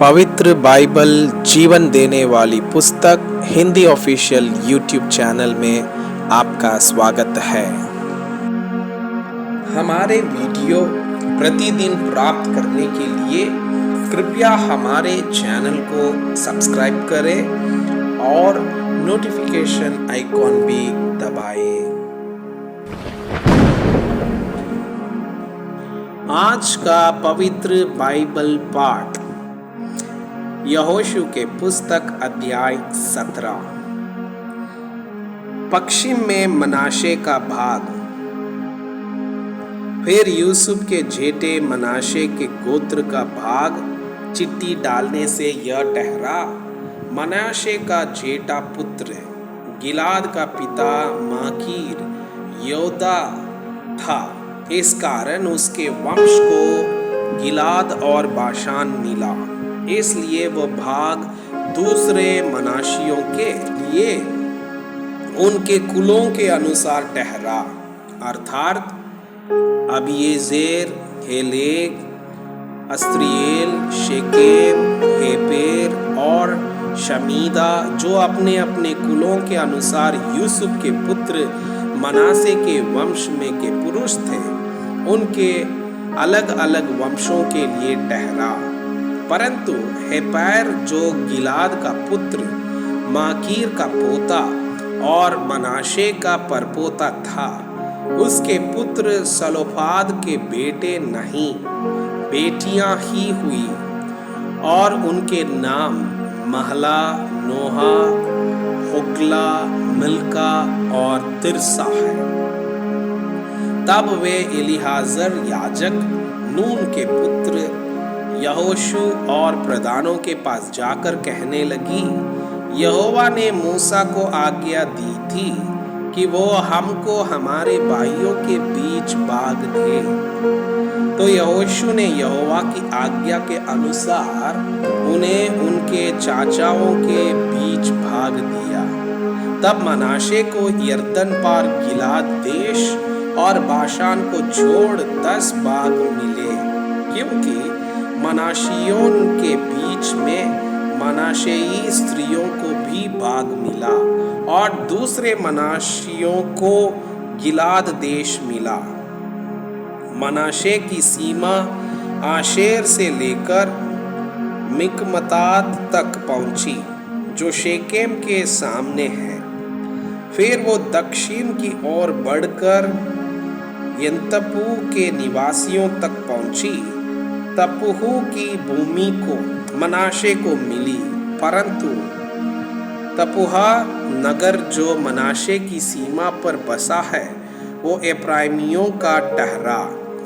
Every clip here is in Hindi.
पवित्र बाइबल जीवन देने वाली पुस्तक हिंदी ऑफिशियल यूट्यूब चैनल में आपका स्वागत है। हमारे वीडियो प्रतिदिन प्राप्त करने के लिए कृपया हमारे चैनल को सब्सक्राइब करें और नोटिफिकेशन आइकॉन भी दबाएं। आज का पवित्र बाइबल पाठ यहोशू के पुस्तक अध्याय 17। पश्चिम में मनाशे का भाग। फिर यूसुफ के जेठे मनाशे के गोत्र का भाग चिट्ठी डालने से यह ठहरा, मनाशे का जेठा पुत्र गिलाद का पिता माकीर योदा था। इस कारण उसके वंश को गिलाद और बाशान मिला। इसलिए वह भाग दूसरे मनाशियों के लिए उनके कुलों के अनुसार ठहरा, अर्थात अबीएजेर, हेलेग, अस्त्रिएल, शेकेम, हेपेर और शमीदा, जो अपने अपने कुलों के अनुसार यूसुफ के पुत्र मनासे के वंश में के पुरुष थे, उनके अलग अलग वंशों के लिए ठहरा। परंतु हेपेर, जो गिलाद का पुत्र माकीर का पोता और मनाशे का परपोता था, उसके पुत्र सलोफाद के बेटे नहीं, बेटियां ही हुई, और उनके नाम महला, नोहा, होग्ला, मिल्का और तिरसा है। तब वे एलीहाजर याजक, नून के पुत्र यहोशू और प्रधानों के पास जाकर कहने लगी, यहोवा ने मूसा को आज्ञा दी थी कि वो हमको हमारे भाइयों के बीच भाग दे। तो यहोशू ने यहोवा की आज्ञा के अनुसार उन्हें उनके चाचाओं के बीच भाग दिया। तब मनाशे को यरदन पार गिलाद देश और बाशान को छोड़ 10 भाग मिले, क्योंकि मनाशियों के बीच में मनाशेई स्त्रियों को भी भाग मिला और दूसरे मनाशियों को गिलाद देश मिला। मनाशे की सीमा आशेर से लेकर मिकमतात तक पहुंची, जो शेकेम के सामने है। फिर वो दक्षिण की ओर बढ़कर यंतपू के निवासियों तक पहुंची। तपुहू की भूमि को मनाशे को मिली, परंतु तपुहा नगर जो मनाशे की सीमा पर बसा है, वो एप्राइमियों का ठहरा।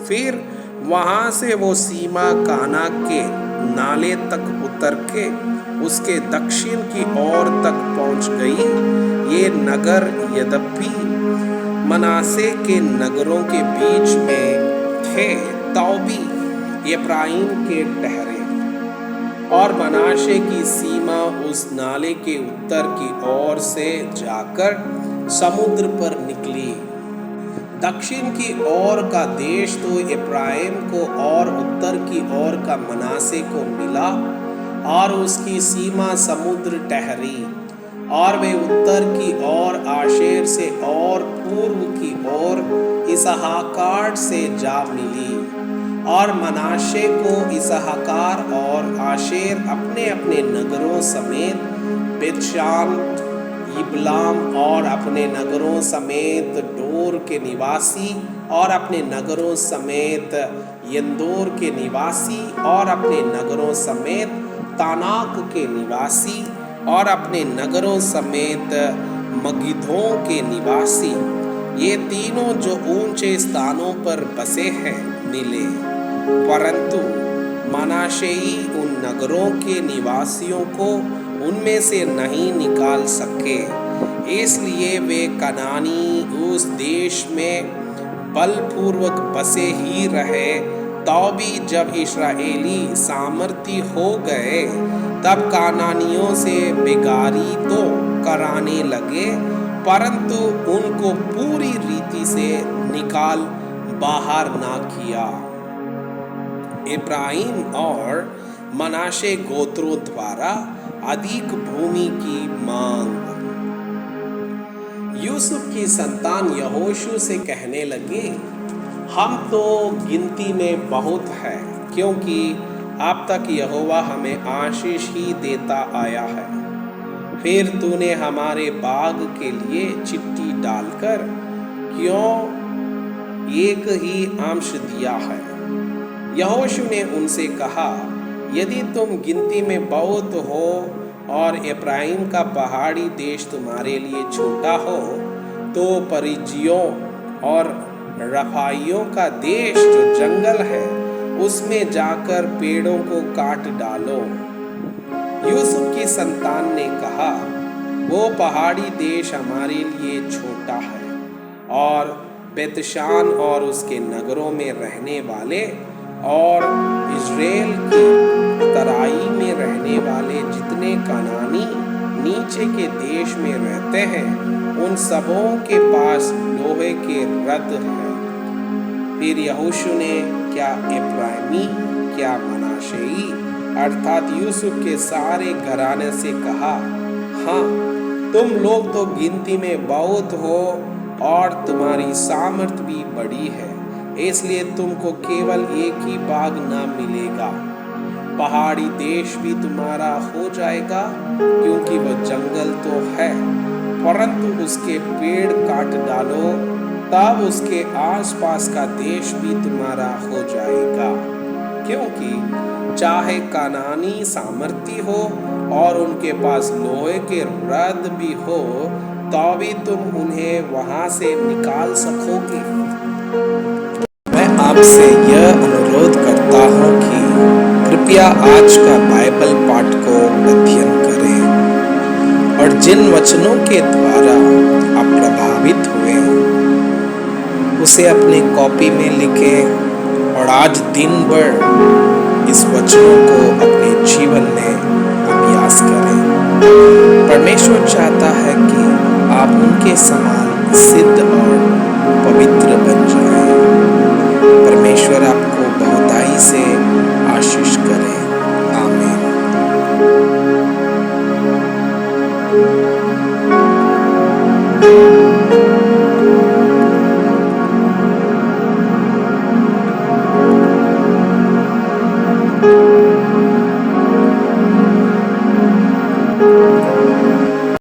फिर वहां से वो सीमा काना के नाले तक उतर के उसके दक्षिण की ओर तक पहुंच गई। ये नगर यद्यपि मनासे के नगरों के बीच में थे, तो भी एप्राइम के ठहरे, और मनाशे की सीमा उस नाले के उत्तर की ओर से जाकर समुद्र पर निकली। दक्षिण की ओर का देश तो एप्राइम को और उत्तर की ओर का मनासे को मिला, और उसकी सीमा समुद्र ठहरी, और वे उत्तर की ओर आशेर से और पूर्व की ओर इसहाकार से जा मिली। और मनाशे को इसहाकार और आशेर अपने अपने नगरों समेत बेतशान, इबलाम और अपने नगरों समेत डोर के निवासी, और अपने नगरों समेत यंदोर के निवासी, और अपने नगरों समेत तानाक के निवासी, और अपने नगरों समेत मगिदों के निवासी, ये तीनों जो ऊंचे स्थानों पर बसे हैं मिले। परंतु मनाशेई उन नगरों के निवासियों को उनमें से नहीं निकाल सके, इसलिए वे कनानी उस देश में बलपूर्वक बसे ही रहे। तो भी जब इस्राएली सामर्थी हो गए, तब कानानियों से बेगारी तो कराने लगे, परंतु उनको पूरी रीति से निकाल बाहर ना किया। इब्राहिम और मनाशे गोत्रों द्वारा अधिक भूमि की मांग। यूसुफ की संतान यहोशू से कहने लगे, हम तो गिनती में बहुत है, क्योंकि अब तक यहोवा हमें आशीष ही देता आया है। फिर तूने हमारे बाग के लिए चिट्ठी डालकर क्यों एक ही अंश दिया है? यहोशू ने उनसे कहा, यदि तुम गिनती में बहुत हो और एफ्राइम का पहाड़ी देश तुम्हारे लिए छोटा हो, तो परिज्जियों और रफाइयों का देश जो जंगल है, उसमें जाकर पेड़ों को काट डालो। यूसुफ की संतान ने कहा, वो पहाड़ी देश हमारे लिए छोटा है, और बेतशान और उसके नगरों में रहने वाले और इज़राइल की तराई में रहने वाले जितने कनानी नीचे के देश में रहते हैं, उन सबों के पास लोहे के रथ हैं। फिर यहोशू ने क्या एफ्राइमी क्या मनाशेई अर्थात यूसुफ के सारे घराने से कहा, हाँ, तुम लोग तो गिनती में बहुत हो और तुम्हारी सामर्थ भी बड़ी है, इसलिए तुमको केवल एक ही बाग ना मिलेगा, पहाड़ी देश भी तुम्हारा हो जाएगा, क्योंकि वह जंगल तो है, परंतु उसके पेड़ काट डालो, तब उसके आसपास का देश भी तुम्हारा हो जाएगा। क्योंकि चाहे कनानी सामर्थी हो और उनके पास लोहे के रथ भी हो, तो भी तुम उन्हें वहां से निकाल सकोगे। मैं आपसे यह अनुरोध करता हूँ कि कृपया आज का बाइबल पाठ को अध्ययन करें और जिन वचनों के द्वारा आप प्रभावित हुए उसे अपनी कॉपी में लिखें और आज दिन भर इस वचनों को अपने जीवन में अभ्यास करें। परमेश्वर चाहता है कि आप उनके समान सिद्ध और पवित्र बन जाएं। परमेश्वर आपको बहुताई से